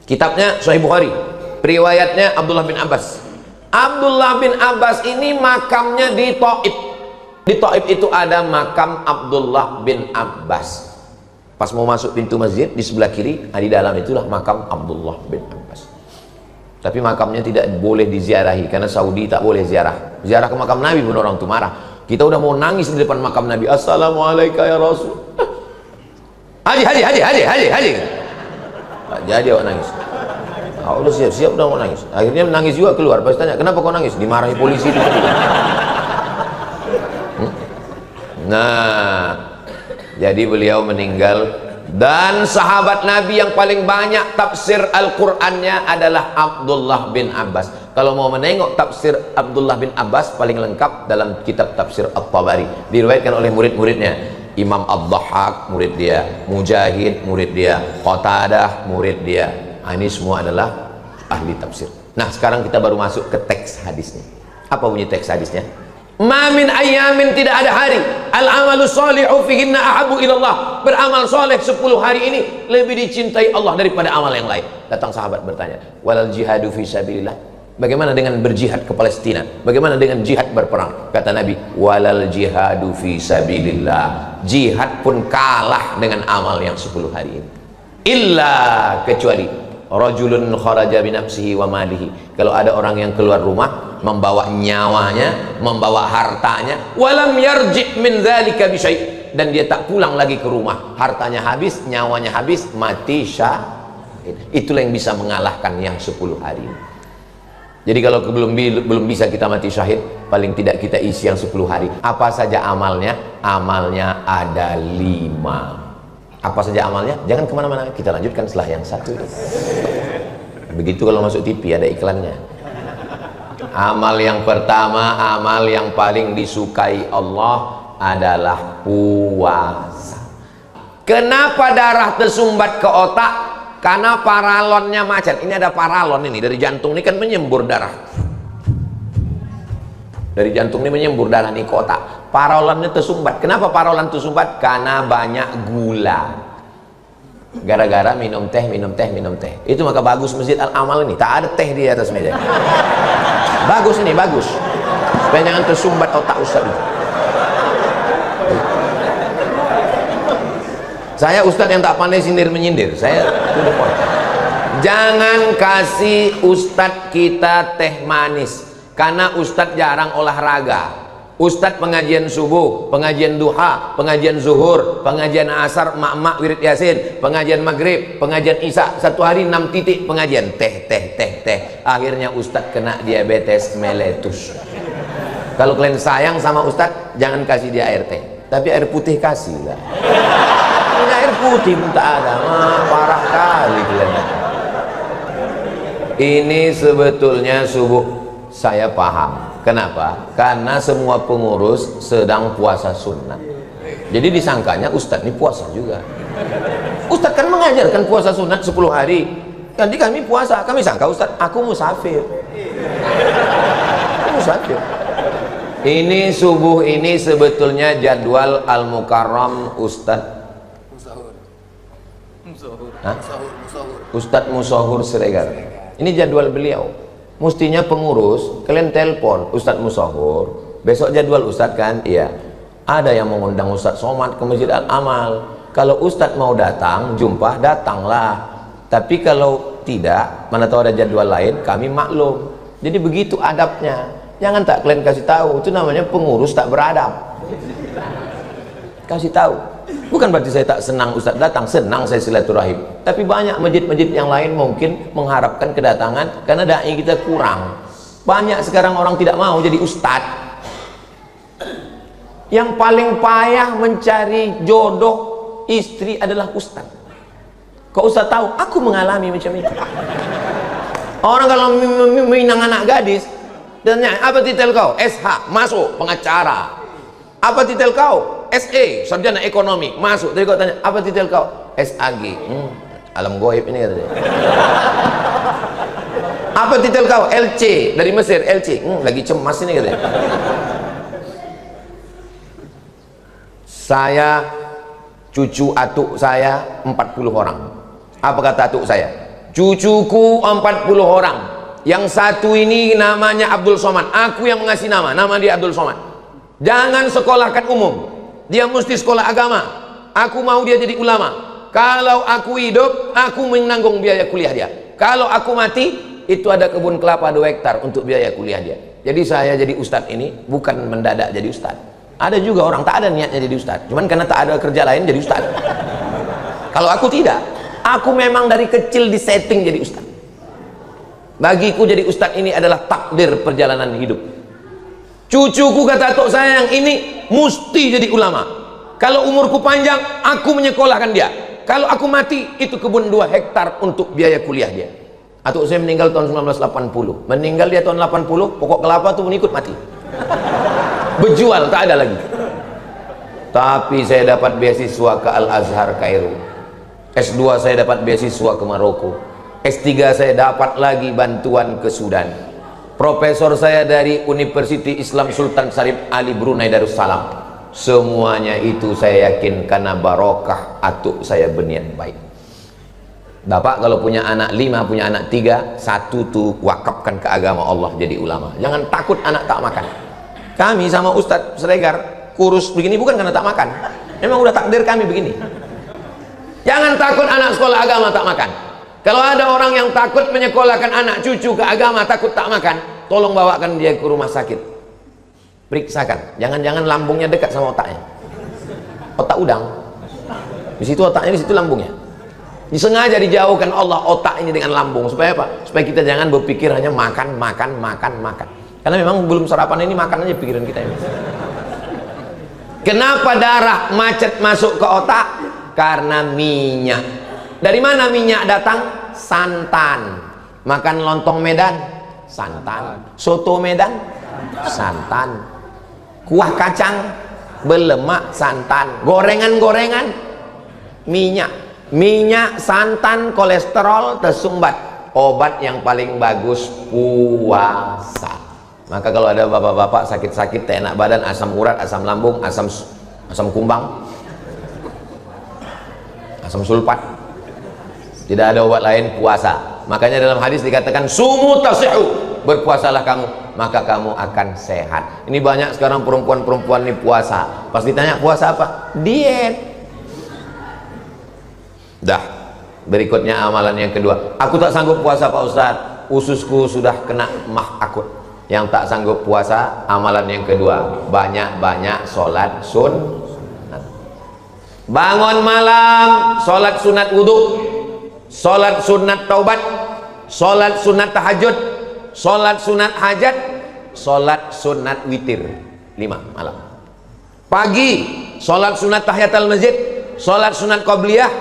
Kitabnya Sahih Bukhari. Riwayatnya Abdullah bin Abbas. Abdullah bin Abbas ini makamnya di Taif. Di Taif itu ada makam Abdullah bin Abbas. Pas mau masuk pintu masjid, di sebelah kiri, di dalam itulah makam Abdullah bin Abbas. Tapi makamnya tidak boleh diziarahi karena Saudi tak boleh ziarah. Ziarah ke makam Nabi pun orang tuh marah. Kita udah mau nangis di depan makam Nabi. Assalamualaikum ya Rasul. Haji. Tak jadi awak nangis. Aku udah siap-siap udah mau nangis. Akhirnya menangis juga keluar. Pas tanya, kenapa kau nangis? Dimarahi polisi itu. Nah, jadi beliau meninggal. Dan sahabat Nabi yang paling banyak tafsir Al-Qur'annya adalah Abdullah bin Abbas. Kalau mau menengok tafsir Abdullah bin Abbas paling lengkap dalam kitab tafsir At-Tabari. Diriwayatkan oleh murid-muridnya. Imam Ad-Dhahhak murid dia, Mujahid murid dia, Qatadah murid dia. Ini semua adalah ahli tafsir. Nah, sekarang kita baru masuk ke teks hadisnya. Apa bunyi teks hadisnya? Ma min ayyamin, tidak ada hari, al-amalu sholihu fihinna ahabu ilallah, beramal soleh 10 hari ini lebih dicintai Allah daripada amal yang lain. Datang sahabat bertanya, walal jihadu fi sabilillah, Bagaimana dengan berjihad ke Palestina? Bagaimana dengan jihad berperang? Kata Nabi, walal jihadu fi sabilillah. Jihad pun kalah dengan amal yang 10 hari ini. Illa, kecuali rajulun kharaja binafsihi wa malihi. Kalau ada orang yang keluar rumah membawa nyawanya, membawa hartanya, walam yarji' min dzalika bi syai', dan dia tak pulang lagi ke rumah, hartanya habis, nyawanya habis, mati syahid. Itulah yang bisa mengalahkan yang 10 hari ini. Jadi kalau belum bisa kita mati syahid, paling tidak kita isi yang 10 hari. Apa saja amalnya? Amalnya ada 5. Apa saja amalnya? Jangan kemana-mana, kita lanjutkan setelah yang satu ini. Begitu kalau masuk TV ada iklannya. Amal yang pertama, amal yang paling disukai Allah adalah puasa. Kenapa darah tersumbat ke otak? Karena paralonnya macet. Ini ada paralon ini dari jantung ini kan menyembur darah. Dari jantung ini menyembur darah ini ke otak. Paralonnya tersumbat. Kenapa paralon tersumbat? Karena banyak gula. Gara-gara minum teh, minum teh, minum teh. Itu maka bagus Masjid Al-Amal ini. Tak ada teh di atas meja. Bagus ini, bagus. Supaya jangan tersumbat otak Ustaz itu. Saya Ustadz yang tak pandai sindir menyindir. Saya jangan kasih Ustadz kita teh manis, karena Ustadz jarang olahraga. Ustadz pengajian subuh, pengajian duha, pengajian zuhur, pengajian asar, mak-mak wirid yasin, pengajian maghrib, pengajian isya, satu hari 6 titik pengajian teh. Akhirnya Ustadz kena diabetes meletus. Kalau kalian sayang sama Ustadz, jangan kasih dia air teh, tapi air putih kasih lah. Ini air putih pun tak ada. Parah kali kalian. Ini sebetulnya subuh saya paham. Kenapa? Karena semua pengurus sedang puasa sunnah. Jadi disangkanya Ustadz ini puasa juga. Ustadz kan mengajarkan puasa sunnah 10 hari. Jadi kami puasa. Kami sangka Ustadz, aku musafir. Aku musafir. Ini subuh ini sebetulnya jadwal Al-Mukarram Ustadz Ustadz Musahur Siregar. Ini jadwal beliau. Mestinya pengurus kalian telepon Ustadz Musahur, besok jadwal Ustadz kan? Iya. Ada yang mengundang Ustadz Somad ke Masjid Al-Amal. Kalau Ustadz mau datang jumpa, datanglah. Tapi kalau tidak, mana tahu ada jadwal lain, kami maklum. Jadi begitu adabnya. Jangan tak kalian kasih tahu, itu namanya pengurus tak beradab. Kasih tahu. Bukan berarti saya tak senang Ustadz datang, senang saya silaturahim. Tapi banyak masjid-masjid yang lain mungkin mengharapkan kedatangan karena dai kita kurang. Banyak sekarang orang tidak mau jadi Ustadz. Yang paling payah mencari jodoh istri adalah Ustadz. Kau Ustadz tahu, aku mengalami macam itu. Orang kalau minang anak gadis, tanya, apa titel kau? SH, masuk, pengacara. Apa titel kau? SE, sarjana ekonomi, masuk. Tadi kau tanya, apa titel kau? SAG. Alam goib ini katanya. Apa titel kau? LC, dari Mesir, LC. Lagi cemas ini katanya. Saya, cucu atuk saya 40 orang. Apa kata atuk saya? Cucuku 40 orang. Yang satu ini namanya Abdul Somad. Aku yang mengasih nama dia Abdul Somad. Jangan sekolahkan umum. Dia mesti sekolah agama. Aku mau dia jadi ulama. Kalau aku hidup, aku menanggung biaya kuliah dia. Kalau aku mati, itu ada kebun kelapa 2 hektar untuk biaya kuliah dia. Jadi saya jadi ustadz ini bukan mendadak jadi ustadz. Ada juga orang tak ada niatnya jadi ustadz, cuman karena tak ada kerja lain jadi ustadz. Kalau aku tidak, aku memang dari kecil disetting jadi ustadz. Bagiku jadi ustadz ini adalah takdir perjalanan hidup. Cucuku kata tok saya yang ini mesti jadi ulama. Kalau umurku panjang, aku menyekolahkan dia. Kalau aku mati, itu kebun 2 hektar untuk biaya kuliah dia. Atuk saya meninggal tahun 1980. Meninggal dia tahun 80, pokok kelapa tuh ikut mati. Berjual, tak ada lagi. Tapi saya dapat beasiswa ke Al-Azhar Kairo. S2 saya dapat beasiswa ke Maroko. S3 saya dapat lagi bantuan ke Sudan. Profesor saya dari Universiti Islam Sultan Syarif Ali Brunei Darussalam. Semuanya itu saya yakin karena barokah atuk saya berniat baik. Bapak kalau punya anak 5, punya anak 3, 1 tuh wakafkan ke agama Allah jadi ulama. Jangan takut anak tak makan. Kami sama Ustadz Sregar kurus begini bukan karena tak makan, memang udah takdir kami begini. Jangan takut anak sekolah agama tak makan. Kalau ada orang yang takut menyekolahkan anak cucu ke agama takut tak makan, tolong bawakan dia ke rumah sakit, periksakan, jangan-jangan lambungnya dekat sama otaknya, otak udang, di situ otaknya, di situ lambungnya. Disengaja dijauhkan Allah otak ini dengan lambung, supaya apa? Supaya kita jangan berpikir hanya makan. Karena memang belum sarapan ini makan aja pikiran kita ini. Kenapa darah macet masuk ke otak? Karena minyak. Dari mana minyak datang? Santan. Makan lontong Medan, santan. Soto Medan, santan. Kuah kacang berlemak, santan. Gorengan-gorengan, minyak. Minyak, santan, kolesterol tersumbat. Obat yang paling bagus puasa. Maka kalau ada bapak-bapak sakit-sakit, tak enak badan, asam urat, asam lambung, asam kumbang, asam sulfat, tidak ada obat lain, puasa. Makanya dalam hadis dikatakan sumu tasihu, berpuasalah kamu maka kamu akan sehat. Ini banyak sekarang perempuan-perempuan ini puasa, pas ditanya puasa apa? Diet. Dah, berikutnya amalan yang kedua. Aku tak sanggup puasa Pak Ustadz, ususku sudah kena mah akut. Yang tak sanggup puasa, amalan yang kedua, banyak-banyak sholat sunat. Bangun malam, sholat sunat wudhu, sholat sunat taubat, sholat sunat tahajud, sholat sunat hajat, sholat sunat witir 5 malam. Pagi, sholat sunat tahiyatul masjid, sholat sunat qabliyah,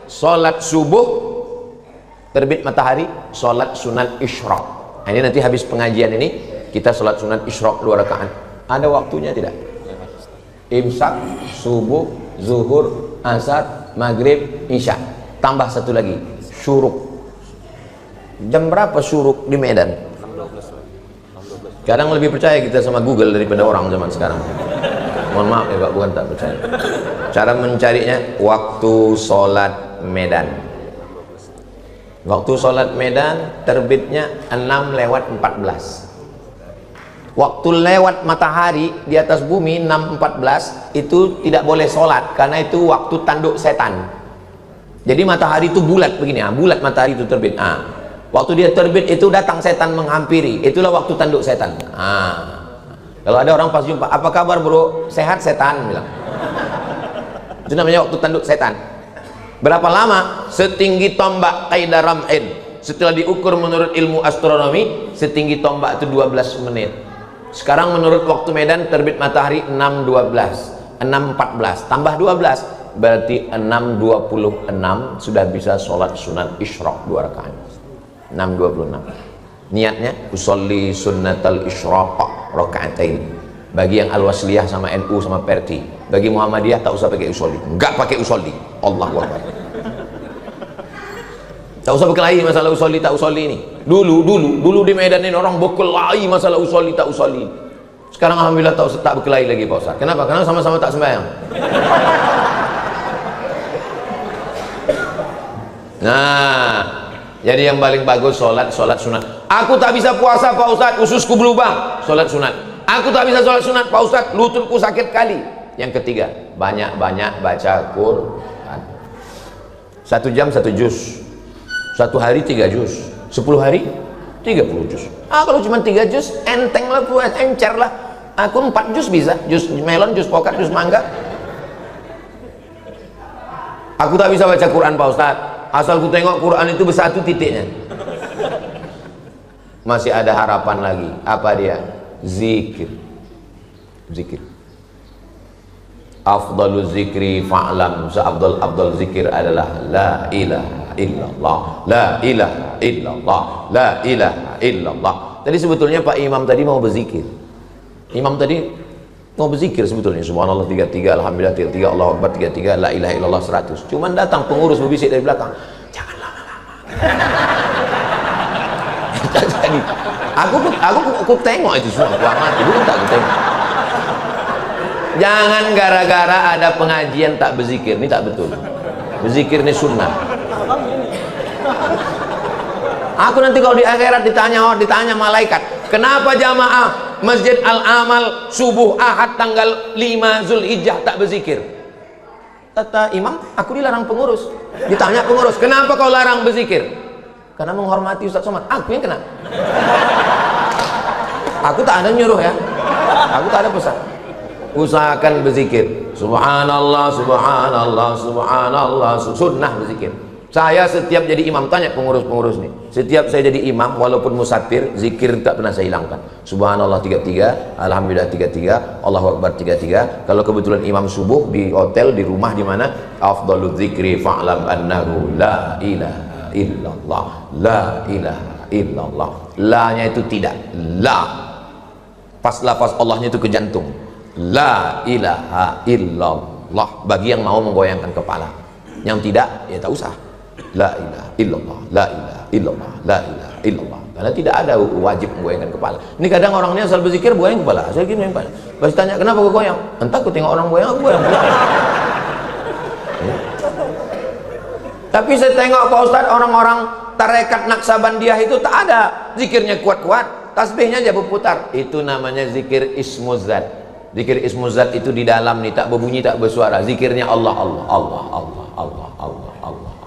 sholat subuh terbit matahari, sholat sunat isyraq. Nah, ini nanti habis pengajian ini kita sholat sunat isyraq 2 rakaat. Ada waktunya tidak? Imsak, subuh, zuhur, asar, maghrib, isya, tambah satu lagi syuruk. Jam berapa syuruk di Medan? Kadang lebih percaya kita sama Google daripada orang zaman sekarang. Mohon maaf ya Pak, bukan tak percaya. Cara mencarinya, waktu sholat Medan. Waktu sholat Medan terbitnya 6:14. Waktu lewat matahari di atas bumi 6:14 itu tidak boleh sholat, karena itu waktu tanduk setan. Jadi matahari itu bulat begini, bulat matahari itu terbit. Waktu dia terbit itu datang setan menghampiri, itulah waktu tanduk setan. Kalau ada orang pas jumpa, apa kabar bro? Sehat setan bilang. Itu namanya waktu tanduk setan. Berapa lama? Setinggi tombak qaidah ram'in. Setelah diukur menurut ilmu astronomi, setinggi tombak itu 12 menit. Sekarang menurut waktu Medan terbit matahari 6:12, 6:14 tambah 12 berarti 6:26 sudah bisa sholat sunat isyraq 2 rakaat. 6:26. Niatnya usolli sunnatal isyraq rakaatain. Bagi yang Al-Wasliyah sama NU sama Perti, bagi Muhammadiyah tak usah pakai usolli, enggak pakai usolli. Allahu Akbar. Tak usah berkelahi masalah usolli tak usolli ini. Dulu di Medan ini orang berkelahi masalah usolli tak usolli. Sekarang alhamdulillah tak berkelahi lagi Pak Ustaz. Kenapa? Karena sama-sama tak sembahyang. Nah, jadi yang paling bagus sholat sunat. Aku tak bisa puasa Pak Ustaz, ususku berlubang, sholat sunat. Aku tak bisa sholat sunat Pak Ustaz, lututku sakit kali. Yang ketiga, banyak-banyak baca Quran. 1 jam 1 juz, 1 hari 3 juz, 10 hari 30 juz. Kalau cuma 3 juz enteng lah, buat encer lah. Aku 4 juz bisa, juz melon, juz pokat, juz mangga. Aku tak bisa baca Quran Pak Ustaz, asal ku tengok Quran itu bersatu titiknya. Masih ada harapan lagi. Apa dia? Zikir. Afdalu zikri fa'lam, seafdal zikir adalah la ilaha illallah, la ilaha illallah, la ilaha illallah. Tadi sebetulnya Pak Imam tadi mau berzikir. Imam tadi mau berzikir sebetulnya, subhanallah 33, alhamdulillah 33, Allahu akbar 33, la ilaha illallah 100. Cuman datang pengurus berbisik dari belakang, jangan lama-lama. Jadi aku tengok itu semua, aku amati, bukan tak aku tengok. Jangan gara-gara ada pengajian tak berzikir, ini tak betul. Berzikir ini sunnah. Aku nanti kalau di akhirat ditanya malaikat, kenapa jamaah Masjid Al-Amal subuh Ahad tanggal 5 Zulhijjah tak berzikir? Kata imam, aku dilarang pengurus. Ditanya pengurus, kenapa kau larang berzikir? Karena menghormati Ustaz Somad. Aku yang kena. Aku tak ada nyuruh ya, aku tak ada pesan. Usahakan berzikir, subhanallah, subhanallah, subhanallah, sunnah berzikir. Saya setiap jadi imam, tanya pengurus-pengurus nih, setiap saya jadi imam walaupun musafir, zikir tak pernah saya hilangkan. Subhanallah 33, alhamdulillah 33, Allahu Akbar 33. Kalau kebetulan imam subuh di hotel, di rumah, di mana, afdhalul dzikri fa'lam annahu la ilaha illallah, la ilaha illallah. La-nya itu tidak, la. Pas lafaz Allahnya itu ke jantung, la ilaha illallah. Bagi yang mau menggoyangkan kepala, yang tidak ya tak usah. La ilaha illallah, la ilaha illallah, la ilaha illallah. Karena tidak ada wajib menggoyangkan kepala. Ini kadang orangnya asal berzikir goyang kepala, asal gini kepala. Pas tanya kenapa kau goyang? Entah, aku tengok orang goyang, aku goyang. Tapi saya tengok Pak Ustadz, orang-orang tarekat Naksabandiah itu tak ada zikirnya kuat-kuat, tasbihnya aja berputar. Itu namanya zikir ismuzat. Zikir ismuzat itu di dalam nih, tak berbunyi, tak bersuara. Zikirnya Allah, Allah, Allah, Allah, Allah, Allah, Allah, Allah,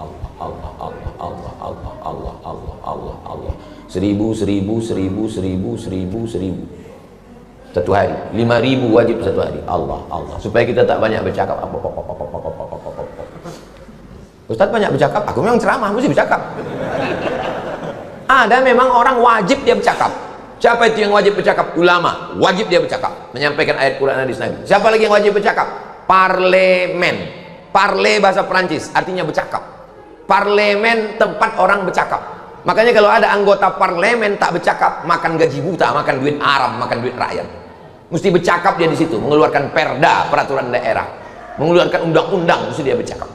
Allah, Allah, Allah, Allah, Allah, Allah, Allah, Allah. 1000, 1000, 1000, 1000, 1000, 1000. Satu hari, 5000 wajib satu hari. Allah, Allah. Supaya kita tak banyak bercakap. Ustaz banyak bercakap, aku memang ceramah, mesti bercakap. Ada memang orang wajib dia bercakap. Siapa itu yang wajib bercakap? Ulama, wajib dia bercakap, menyampaikan ayat Quran hadis Nabi. Siapa lagi yang wajib bercakap? Parlemen. Parle bahasa Perancis, artinya bercakap. Parlemen tempat orang bercakap. Makanya kalau ada anggota parlemen tak bercakap, makan gaji buta, makan duit Arab, makan duit rakyat. Mesti bercakap dia di situ, mengeluarkan perda, peraturan daerah, mengeluarkan undang-undang, mesti dia bercakap.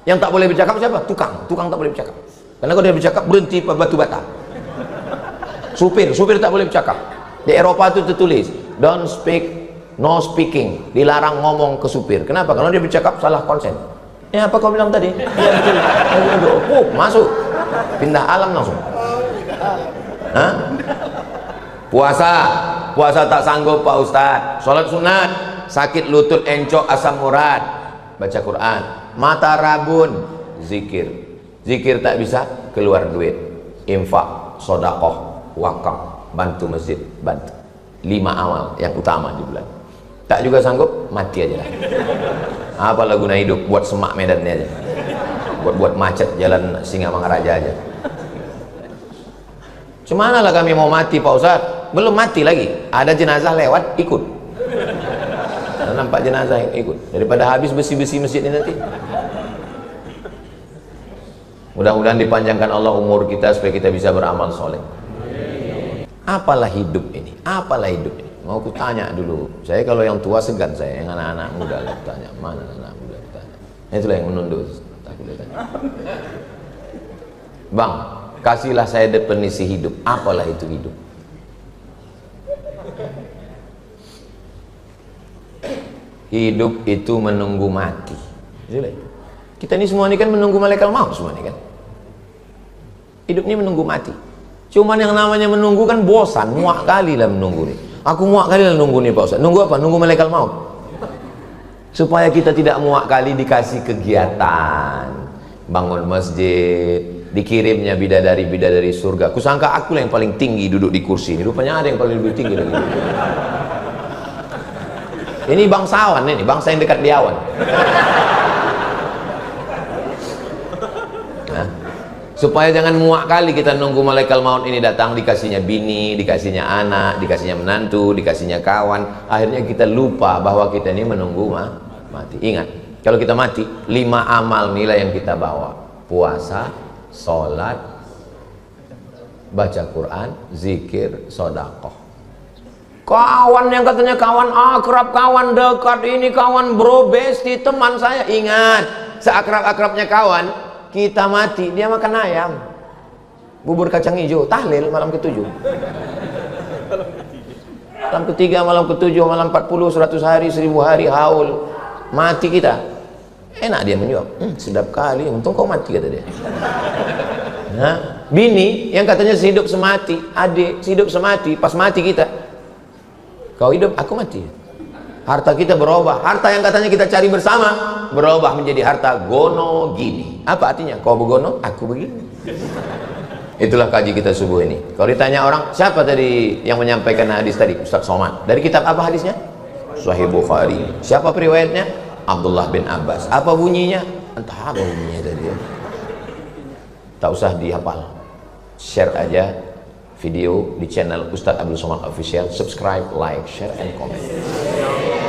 Yang tak boleh bercakap siapa? Tukang. Tukang tak boleh bercakap. Karena kalau dia bercakap berhenti batu bata. Supir tak boleh bercakap. Di Eropa itu tertulis don't speak, no speaking, dilarang ngomong ke supir. Kenapa? Kalau dia bercakap salah konsen. Ya apa kau bilang tadi? Ya betul. Masuk. Pindah alam langsung. Hah? Puasa tak sanggup Pak Ustadz. Sholat sunat, sakit lutut, encok, asam urat, baca Quran. Mata rabun, zikir tak bisa, keluar duit, infak, sodakoh, wakaf, bantu masjid, bantu. 5 amal yang utama di bulan. Tak juga sanggup, mati aja lah. Apalah guna hidup, buat semak medannya aja, buat macet jalan Singamangaraja aja. Cemana lah kami mau mati Pak Ustadz? Belum mati lagi, ada jenazah lewat, ikut. Nampak jenazah yang ikut, daripada habis besi-besi masjid ini nanti. Mudah-mudahan dipanjangkan Allah umur kita supaya kita bisa beramal soleh. Apalah hidup ini? Apalah hidup ini? Mau ku tanya dulu. Saya kalau yang tua segan, saya yang anak-anak muda lah tanya. Mana anak muda tanya? Itulah yang menunduk. Aku tanya. Bang, kasihlah saya definisi hidup. Apalah itu hidup? Hidup itu menunggu mati. Kita ini semua ini kan menunggu malaikat maut semua ini kan. Hidup ini menunggu mati. Cuman yang namanya menunggu kan bosan, muak kali lah menunggu nih. Aku muak kali lah nunggu nih Pak Ustaz. Nunggu apa? Nunggu malaikat maut. Supaya kita tidak muak kali dikasih kegiatan, bangun masjid, dikirimnya bidadari surga. Kusangka aku lah yang paling tinggi duduk di kursi ini. Rupanya ada yang paling lebih tinggi lagi. Ini bangsawan ini, bangsa yang dekat di awan. Nah, supaya jangan muak kali kita nunggu malaikat maut ini datang, dikasihnya bini, dikasihnya anak, dikasihnya menantu, dikasihnya kawan. Akhirnya kita lupa bahwa kita ini menunggu mati. Ingat, kalau kita mati, 5 amal nilai yang kita bawa: puasa, sholat, baca Quran, zikir, sodakoh. Kawan yang katanya kawan akrab, kawan dekat, ini kawan bro, besti, teman saya. Ingat, seakrab-akrabnya kawan, kita mati, dia makan ayam, bubur kacang hijau, tahlil malam ke-7, malam ke-3, malam ke-7, malam 40, 100 hari, 1000 hari, haul. Mati kita, enak dia menjawab, sedap kali, untung kau mati, kata dia. Nah, bini yang katanya sehidup semati, adik sehidup semati, pas mati kita, kau hidup, aku mati. Harta kita berubah, harta yang katanya kita cari bersama berubah menjadi harta gono gini. Apa artinya? Kau begono, aku begini. Itulah kaji kita subuh ini. Kalau ditanya orang, siapa tadi yang menyampaikan hadis tadi? Ustaz Somad. Dari kitab apa hadisnya? Sahih Bukhari. Siapa periwayatnya? Abdullah bin Abbas. Apa bunyinya? Entah apa bunyinya tadi. Tak usah dihafal. Share aja video di channel Ustaz Abdul Somad Official. Subscribe, like, share, and comment.